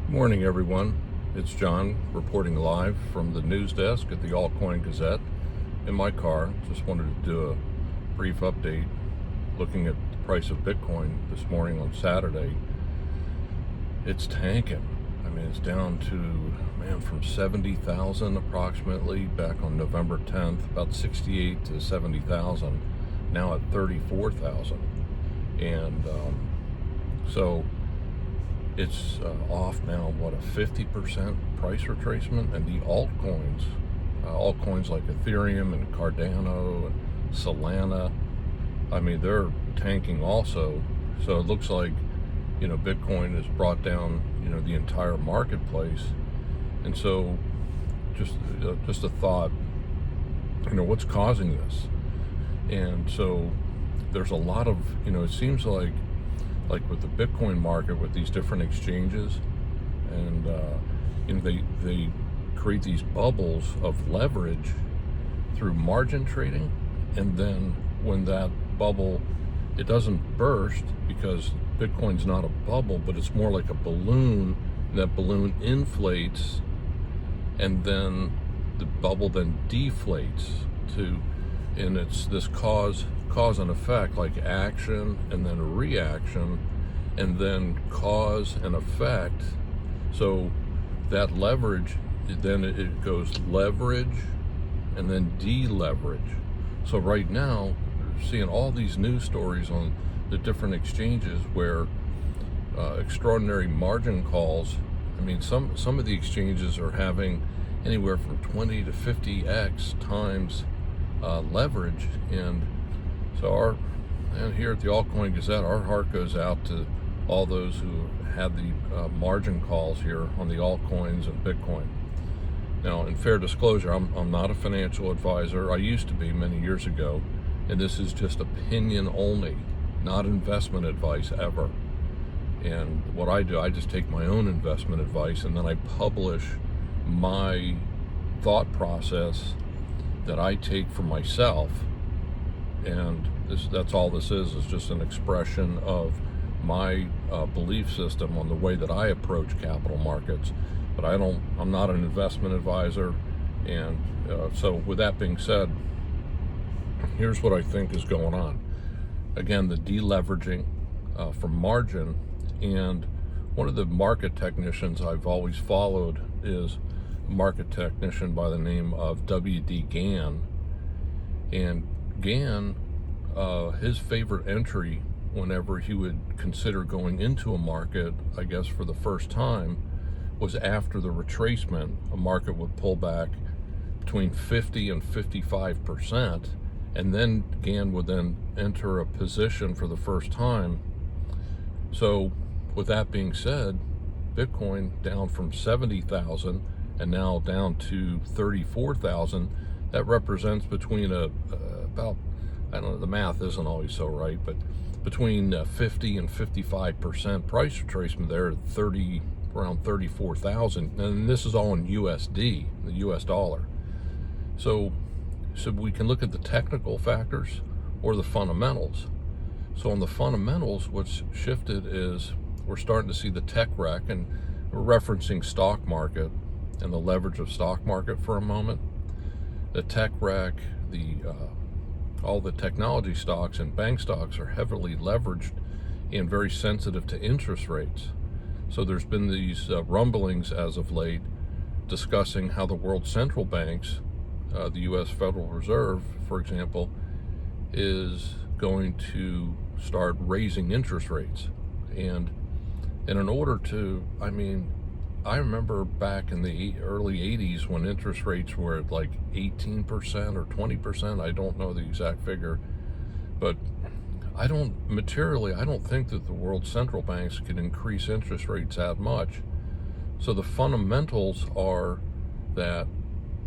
Morning, everyone. It's John reporting live from the news desk at the Altcoin Gazette in my car. Just wanted to do a brief update looking at the price of Bitcoin this morning on Saturday. It's tanking. I mean, it's down to, from 70,000 approximately back on November 10th, about 68 to 70,000, now at 34,000. And so it's off now, what, a 50% price retracement, and the altcoins like Ethereum and Cardano and Solana, I mean, they're tanking also. So it looks like, Bitcoin has brought down, the entire marketplace. And so just a thought, what's causing this? And so there's a lot of, it seems like with the Bitcoin market, with these different exchanges, and they create these bubbles of leverage through margin trading, and then when that bubble, it doesn't burst, because Bitcoin's not a bubble, but it's more like a balloon, and that balloon inflates, and then the bubble then deflates and it's this cause and effect, like action and then reaction and then cause and effect. So that leverage, then it goes leverage and then deleverage. So right now we're seeing all these news stories on the different exchanges where extraordinary margin calls. I mean, some of the exchanges are having anywhere from 20 to 50x times leverage. And so here at the Altcoin Gazette, our heart goes out to all those who had the margin calls here on the altcoins and Bitcoin. Now, in fair disclosure, I'm not a financial advisor. I used to be many years ago, and this is just opinion only, not investment advice ever. And what I do, I just take my own investment advice and then I publish my thought process that I take for myself. And that's all this is just an expression of my belief system on the way that I approach capital markets. But I'm not an investment advisor. And so with that being said, here's what I think is going on. Again, the deleveraging from margin. And one of the market technicians I've always followed is a market technician by the name of W.D. Gann. And Gann, his favorite entry whenever he would consider going into a market, I guess for the first time, was after the retracement. A market would pull back between 50 and 55%, and then Gann would then enter a position for the first time. So with that being said, Bitcoin down from 70,000 and now down to 34,000. That represents between about, I don't know, the math isn't always so right, but between 50 and 55% price retracement there at around 34,000. And this is all in USD, the US dollar. So we can look at the technical factors or the fundamentals. So on the fundamentals, what's shifted is we're starting to see the tech wreck, and we're referencing stock market and the leverage of stock market for a moment. The tech wreck, all the technology stocks and bank stocks are heavily leveraged and very sensitive to interest rates. So there's been these rumblings as of late discussing how the world central banks, the U.S. Federal Reserve, for example, is going to start raising interest rates. And in order to, I remember back in the early 80s when interest rates were at like 18% or 20%. I don't know the exact figure, but I don't think that the world central banks can increase interest rates that much. So the fundamentals are that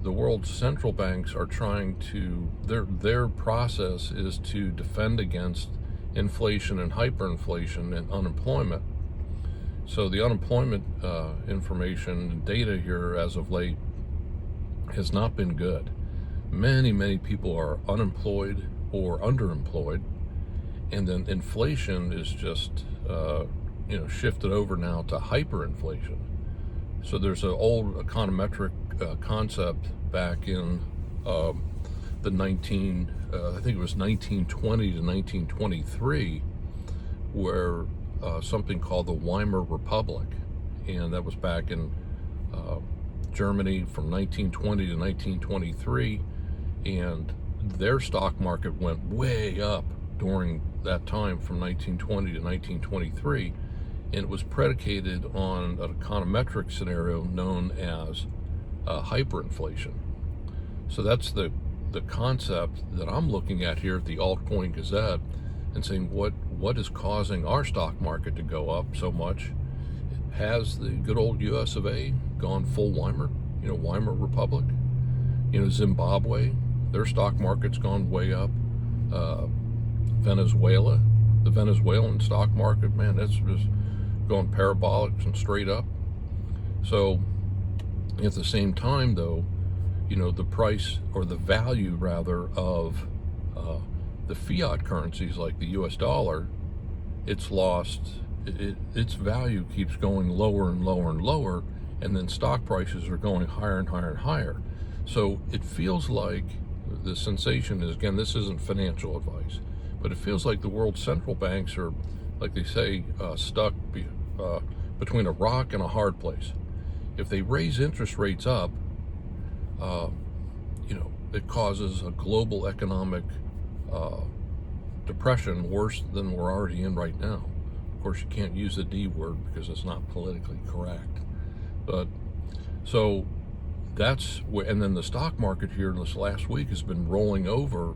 the world central banks are trying to, their process is to defend against inflation and hyperinflation and unemployment. So the unemployment information and data here as of late has not been good. Many people are unemployed or underemployed, and then inflation is just shifted over now to hyperinflation. So there's an old econometric concept back in the I think it was 1920 to 1923, where something called the Weimar Republic, and that was back in Germany from 1920 to 1923, and their stock market went way up during that time from 1920 to 1923, and it was predicated on an econometric scenario known as hyperinflation. So that's the concept that I'm looking at here at the Altcoin Gazette, and saying what is causing our stock market to go up so much. Has the good old US of A gone full Weimar, Weimar Republic? Zimbabwe, their stock market's gone way up. Venezuela, the Venezuelan stock market, man, that's just going parabolic and straight up. So at the same time, though, the price, or the value rather, of the fiat currencies like the US dollar, it's lost, its value keeps going lower and lower and lower, and then stock prices are going higher and higher and higher. So it feels like the sensation is, again, this isn't financial advice, but it feels like the world's central banks are, like they say, stuck between a rock and a hard place. If they raise interest rates up, it causes a global economic depression worse than we're already in right now. Of course, you can't use the D word because it's not politically correct. But so that's where, and then the stock market here this last week has been rolling over,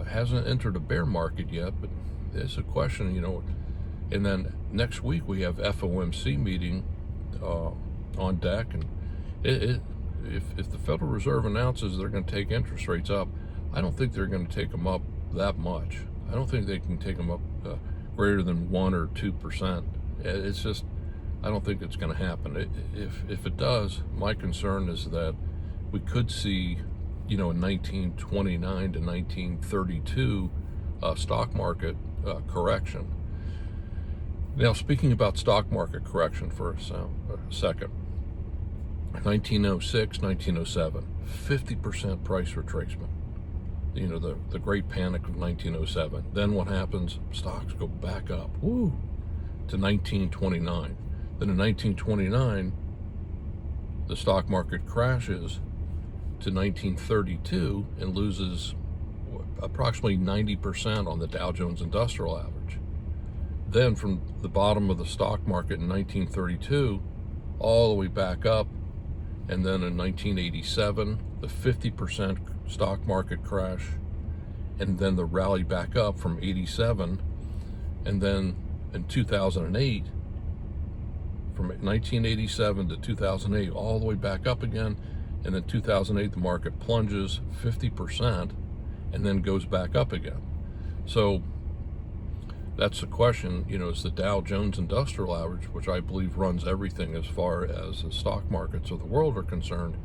hasn't entered a bear market yet, but it's a question, and then next week we have FOMC meeting on deck, and if the Federal Reserve announces they're going to take interest rates up, I don't think they're going to take them up that much. I don't think they can take them up greater than 1 or 2%. It's just, I don't think it's going to happen. If it does, my concern is that we could see, a 1929 to 1932 stock market correction. Now, speaking about stock market correction for a second, 1906, 1907, 50% price retracement. The great panic of 1907. Then what happens? Stocks go back up, to 1929. Then in 1929, the stock market crashes to 1932 and loses approximately 90% on the Dow Jones Industrial Average. Then from the bottom of the stock market in 1932 all the way back up, and then in 1987, the 50% stock market crash, and then the rally back up from 87, and then in 2008, from 1987 to 2008, all the way back up again, and then 2008 the market plunges 50% and then goes back up again. So that's the question, is the Dow Jones Industrial Average, which I believe runs everything as far as the stock markets of the world are concerned,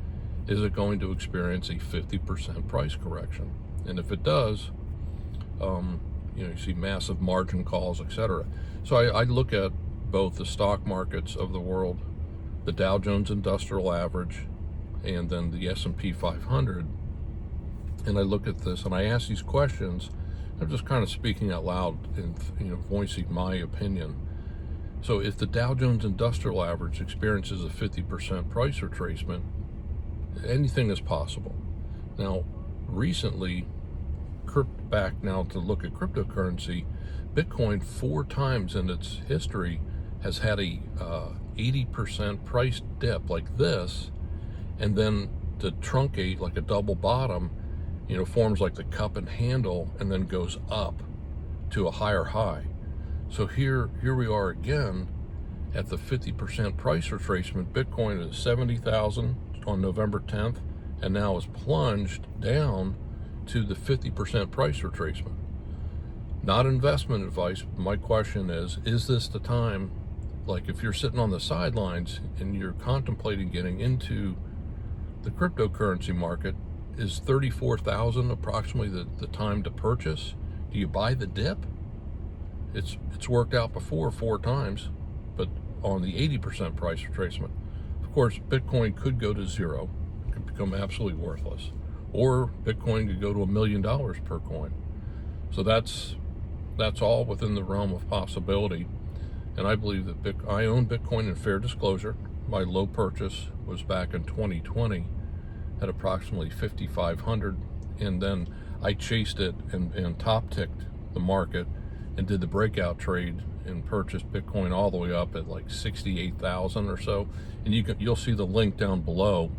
is it going to experience a 50% price correction? And if it does, you see massive margin calls, etc. So I look at both the stock markets of the world, the Dow Jones Industrial Average, and then the S&P 500, and I look at this and I ask these questions. I'm just kind of speaking out loud and voicing my opinion. So if the Dow Jones Industrial Average experiences a 50% price retracement, anything is possible. Now, recently, back now to look at cryptocurrency, Bitcoin 4 times in its history has had a 80% price dip like this, and then to truncate like a double bottom, forms like the cup and handle, and then goes up to a higher high. So here we are again at the 50% price retracement. Bitcoin is 70,000 on November 10th, and now is plunged down to the 50% price retracement. Not investment advice. My question is this the time, like if you're sitting on the sidelines and you're contemplating getting into the cryptocurrency market, is 34,000 approximately the time to purchase? Do you buy the dip? It's worked out before 4 times, but on the 80% price retracement. Of course, Bitcoin could go to zero, could become absolutely worthless, or Bitcoin could go to $1 million per coin. So that's all within the realm of possibility. And I believe that I own Bitcoin in fair disclosure. My low purchase was back in 2020 at approximately 5,500, and then I chased it and top ticked the market and did the breakout trade and purchased Bitcoin all the way up at like 68,000 or so. And you'll see the link down below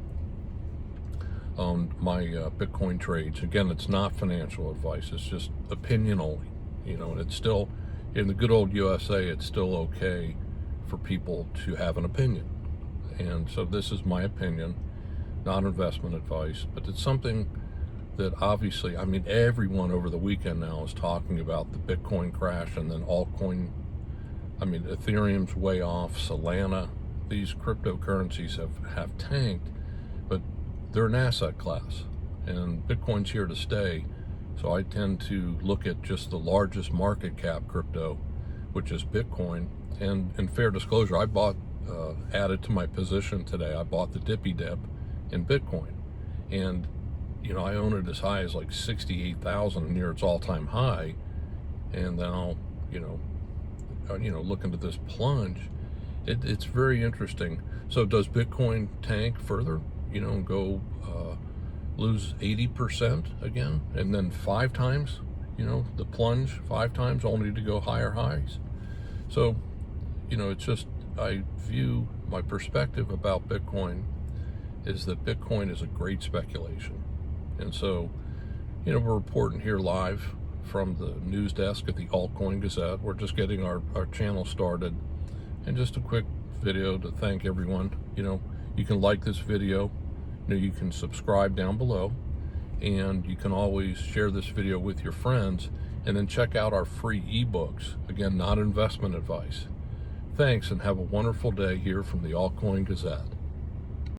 on my Bitcoin trades. Again, it's not financial advice, it's just opinion only, and it's still, in the good old USA, it's still okay for people to have an opinion. And so this is my opinion, not investment advice, but it's something that obviously, I mean, everyone over the weekend now is talking about the Bitcoin crash, and then altcoin, I mean, Ethereum's way off, Solana, these cryptocurrencies have tanked, but they're an asset class, and Bitcoin's here to stay. So I tend to look at just the largest market cap crypto, which is Bitcoin. And in fair disclosure, I bought, added to my position today, I bought the Dippy dip in Bitcoin. And, I own it as high as like 68,000, near its all-time high. And then I'll, look into this plunge. It's very interesting. So does Bitcoin tank further? Go lose 80% again, and then 5 times, the plunge 5 times, only to go higher highs. So, it's just, I view my perspective about Bitcoin is that Bitcoin is a great speculation. And so, we're reporting here live from the news desk at the Altcoin Gazette. We're just getting our channel started, and just a quick video to thank everyone. You can like this video, you can subscribe down below, and you can always share this video with your friends, and then check out our free ebooks. Again, not investment advice. Thanks, and have a wonderful day here from the Altcoin Gazette.